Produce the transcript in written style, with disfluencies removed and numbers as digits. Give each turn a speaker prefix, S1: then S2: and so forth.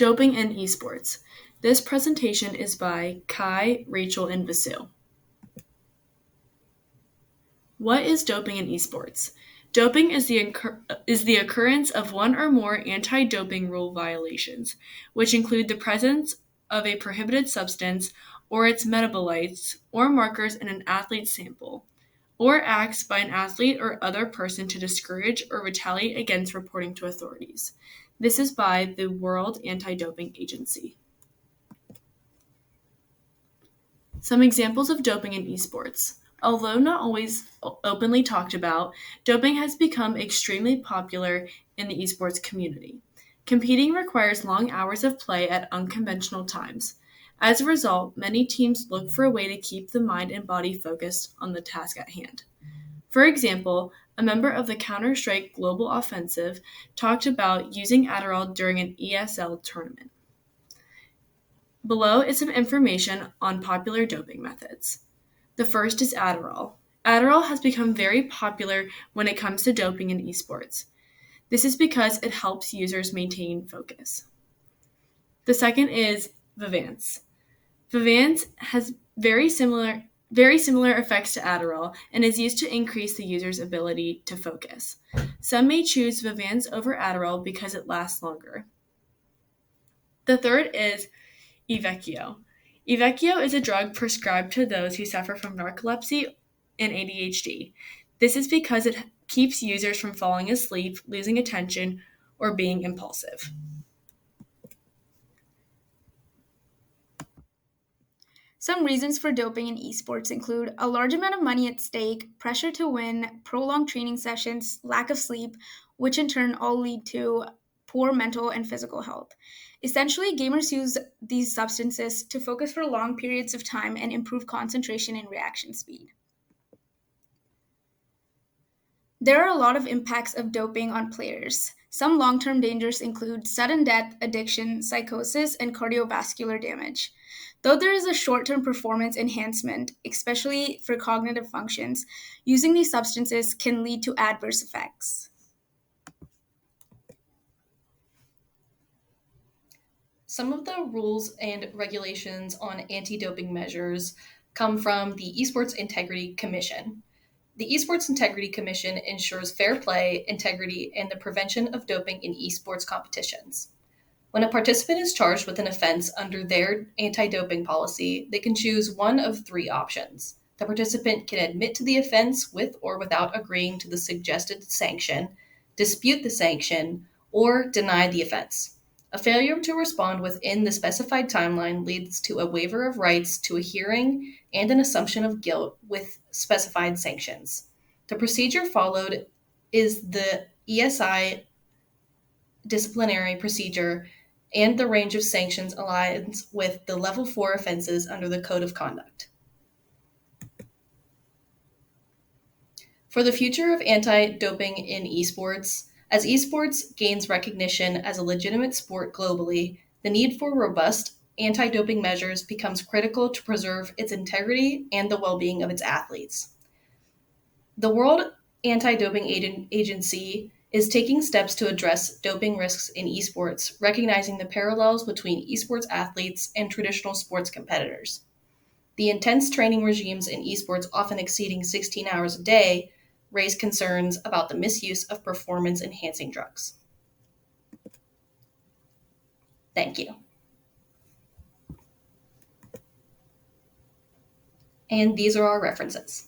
S1: Doping in Esports. This presentation is by Kai, Rachel, and Vasu. What is doping in esports? Doping is the occurrence of one or more anti-doping rule violations, which include the presence of a prohibited substance or its metabolites or markers in an athlete's sample, or acts by an athlete or other person to discourage or retaliate against reporting to authorities. This is by the World Anti-Doping Agency. Some examples of doping in esports. Although not always openly talked about, doping has become extremely popular in the esports community. Competing requires long hours of play at unconventional times. As a result, many teams look for a way to keep the mind and body focused on the task at hand. For example, a member of the Counter-Strike Global Offensive talked about using Adderall during an ESL tournament. Below is some information on popular doping methods. The first is Adderall. Adderall has become very popular when it comes to doping in esports. This is because it helps users maintain focus. The second is Vyvanse. Vyvanse has very similar effects to Adderall and is used to increase the user's ability to focus. Some may choose Vyvanse over Adderall because it lasts longer. The third is Evecchio. Evecchio is a drug prescribed to those who suffer from narcolepsy and ADHD. This is because it keeps users from falling asleep, losing attention, or being impulsive.
S2: Some reasons for doping in esports include a large amount of money at stake, pressure to win, prolonged training sessions, lack of sleep, which in turn all lead to poor mental and physical health. Essentially, gamers use these substances to focus for long periods of time and improve concentration and reaction speed. There are a lot of impacts of doping on players. Some long-term dangers include sudden death, addiction, psychosis, and cardiovascular damage. Though there is a short-term performance enhancement, especially for cognitive functions, using these substances can lead to adverse effects.
S3: Some of the rules and regulations on anti-doping measures come from the Esports Integrity Commission. The Esports Integrity Commission ensures fair play, integrity, and the prevention of doping in esports competitions. When a participant is charged with an offense under their anti-doping policy, they can choose one of three options. The participant can admit to the offense with or without agreeing to the suggested sanction, dispute the sanction, or deny the offense. A failure to respond within the specified timeline leads to a waiver of rights to a hearing and an assumption of guilt with specified sanctions. The procedure followed is the ESI disciplinary procedure, and the range of sanctions aligns with the Level 4 offenses under the Code of Conduct. For the future of anti-doping in esports, as esports gains recognition as a legitimate sport globally, the need for robust anti-doping measures becomes critical to preserve its integrity and the well-being of its athletes. The World Anti-Doping Agency is taking steps to address doping risks in esports, recognizing the parallels between esports athletes and traditional sports competitors. The intense training regimes in esports, often exceeding 16 hours a day, raise concerns about the misuse of performance-enhancing drugs. Thank you. And these are our references.